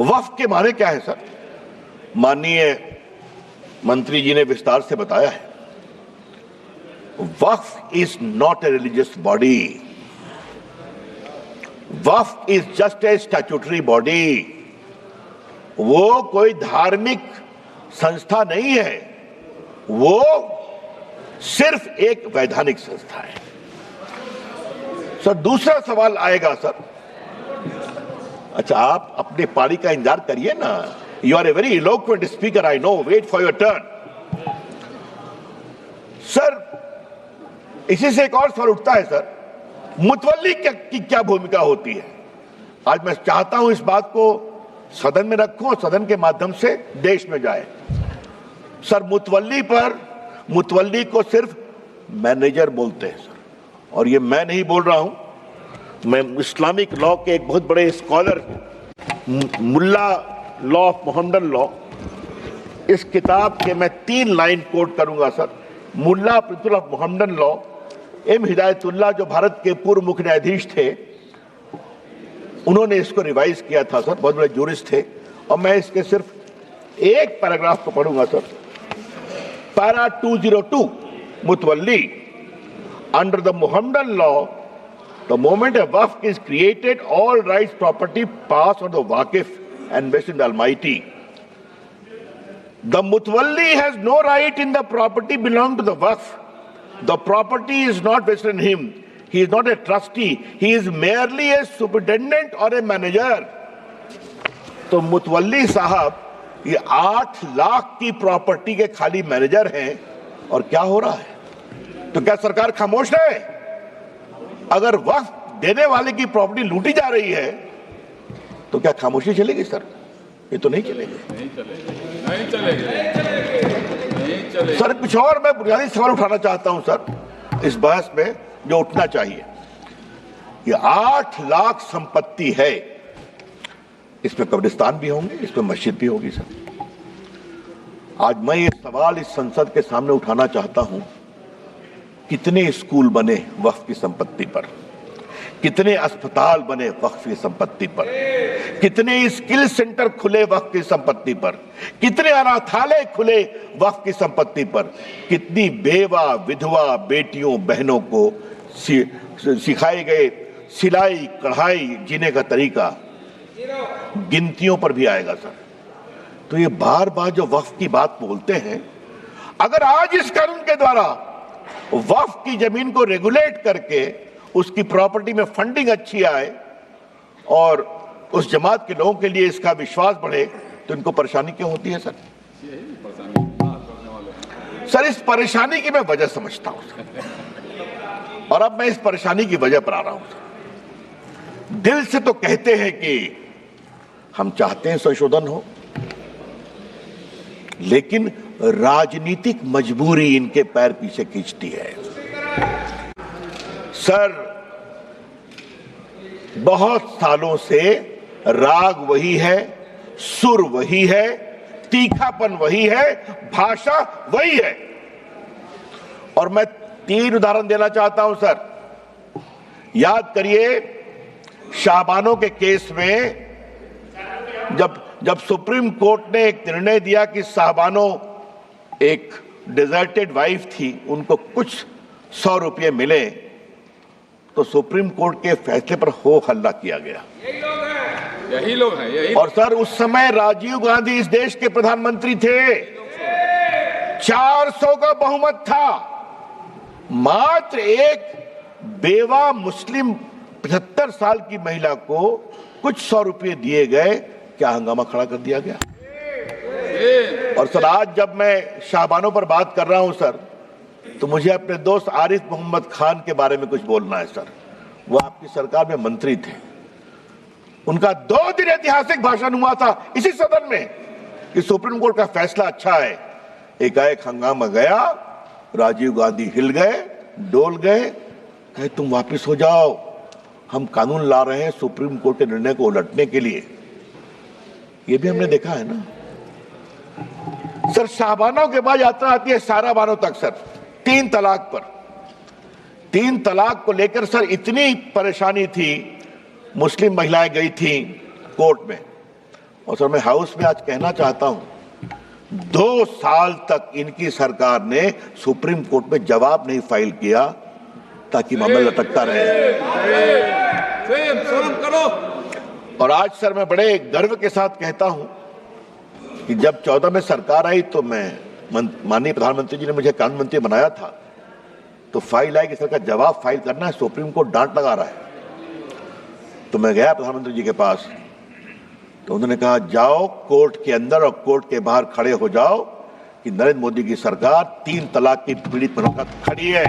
वक्फ के माने क्या है सर? माननीय मंत्री जी ने विस्तार से बताया है। Waqf is not a religious body, waqf is just a statutory body. वो कोई धार्मिक संस्था नहीं है, वो सिर्फ एक वैधानिक संस्था है। सर दूसरा सवाल आएगा सर, अच्छा आप अपने पारी का इंतजार करिए ना, you are a very eloquent speaker, I know, wait for your turn. Sir इसी से एक और सवाल उठता है सर, मुतवल्ली की क्या भूमिका होती है? आज मैं चाहता हूं इस बात को सदन में रखूं और सदन के माध्यम से देश में जाए। सर मुतवल्ली को सिर्फ मैनेजर बोलते हैं सर, और ये मैं नहीं बोल रहा हूं, मैं इस्लामिक लॉ के एक बहुत बड़े scholar Mulla law of Mohammedan law, इस किताब के मैं 3 लाइन कोट करूंगा sir. Mulla principle of Mohammedan law, M Hidayatullah जो भारत के पूर्व मुख्य न्यायाधीश थे, उन्होंने इसको रिवाइज किया था सर, बहुत बड़े जूरिस्ट थे। और मैं इसके सिर्फ एक पैराग्राफ को पढ़ूंगा sir. Para 202, mutawalli, under the Mohammedan law, the moment a waqf is created, all rights property pass on the waqif and vested in the Almighty. The mutawalli has no right in the property belonging to the waqf. The property is not vested in him. He is not a trustee. He is merely a superintendent or a manager. तो मुतवल्ली साहब ये 8 लाख की property के खाली manager हैं, और क्या हो रहा है? तो क्या सरकार खामोश है? अगर वक्फ देने वाले की प्रॉपर्टी लूटी जा रही है तो क्या खामोशी चलेगी सर? ये तो नहीं चलेगी। सर कुछ और मैं बुनियादी सवाल उठाना चाहता हूं सर इस बहस में, जो उठना चाहिए। ये 8 लाख संपत्ति है, इसमें कब्रिस्तान भी होंगे, इसमें मस्जिद भी होगी सर। आज मैं ये सवाल इस संसद के सामने उठाना चाहता हूं, कितने स्कूल बने वक्फ की संपत्ति पर, कितने अस्पताल बने वक्फ की संपत्ति पर, कितने स्किल सेंटर खुले वक्फ की संपत्ति पर, कितने अनाथालय खुले वक्फ की संपत्ति पर, कितनी बेवा विधवा बेटियों बहनों को सिखाए गए सिलाई कढ़ाई जीने का तरीका, गिनतियों पर भी आएगा सर। तो ये बार बार जो वक्फ की बात बोलते हैं, अगर आज इस कानून के द्वारा वक्फ की जमीन को रेगुलेट करके उसकी प्रॉपर्टी में फंडिंग अच्छी आए और उस जमात के लोगों के लिए इसका विश्वास बढ़े, तो इनको परेशानी क्यों होती है सर? सर इस परेशानी की मैं वजह समझता हूं सर, और अब मैं इस परेशानी की वजह पर आ रहा हूं सर। दिल से तो कहते हैं कि हम चाहते हैं संशोधन हो, लेकिन राजनीतिक मजबूरी इनके पैर पीछे खींचती है। सर बहुत सालों से राग वही है, सुर वही है, तीखापन वही है, भाषा वही है। और मैं 3 उदाहरण देना चाहता हूं सर। याद करिए शाहबानो के केस में जब सुप्रीम कोर्ट ने एक निर्णय दिया कि शाहबानो एक डिजर्टेड वाइफ थी, उनको कुछ 100 रुपये मिले, तो सुप्रीम कोर्ट के फैसले पर हो हल्ला किया गया। यही लोग हैं। और सर उस समय राजीव गांधी इस देश के प्रधानमंत्री थे, 400 का बहुमत था, मात्र एक बेवा मुस्लिम 75 साल की महिला को कुछ 100 रुपये दिए गए, क्या हंगामा खड़ा कर दिया गया। और सर आज जब मैं शाहबानों पर बात कर रहा हूं सर, तो मुझे अपने दोस्त आरिफ मोहम्मद खान के बारे में कुछ बोलना है सर। वो आपकी सरकार में मंत्री थे, उनका 2 दिन ऐतिहासिक भाषण हुआ था इसी सदन में कि सुप्रीम कोर्ट का फैसला अच्छा है। एकाएक हंगामा गया, राजीव गांधी हिल गए, डोल गए, कहे तुम वापिस हो जाओ, हम कानून ला रहे हैं सुप्रीम कोर्ट के निर्णय को उलटने के लिए। ये भी हमने देखा है ना सर। शाहबानों के बाद यात्रा आती है साराबानों तक सर, 3 तलाक पर। 3 तलाक को लेकर सर इतनी परेशानी थी, मुस्लिम महिलाएं गई थी कोर्ट में और सर मैं हाउस में आज कहना चाहता हूं, 2 साल तक इनकी सरकार ने सुप्रीम कोर्ट में जवाब नहीं फाइल किया ताकि मामला लटकता रहे। संयम करो। और आज सर मैं बड़े गर्व के साथ कहता हूं कि जब 14 में सरकार आई तो मैं माननीय प्रधानमंत्री जी ने मुझे कानून मंत्री बनाया था, तो फाइल आई कि सर का जवाब फाइल करना है, सुप्रीम कोर्ट डांट लगा रहा है। तो मैं गया प्रधानमंत्री जी के पास, तो उन्होंने कहा जाओ कोर्ट के अंदर और कोर्ट के बाहर खड़े हो जाओ कि नरेंद्र मोदी की सरकार 3 तलाक की पीड़ित बनकर खड़ी है।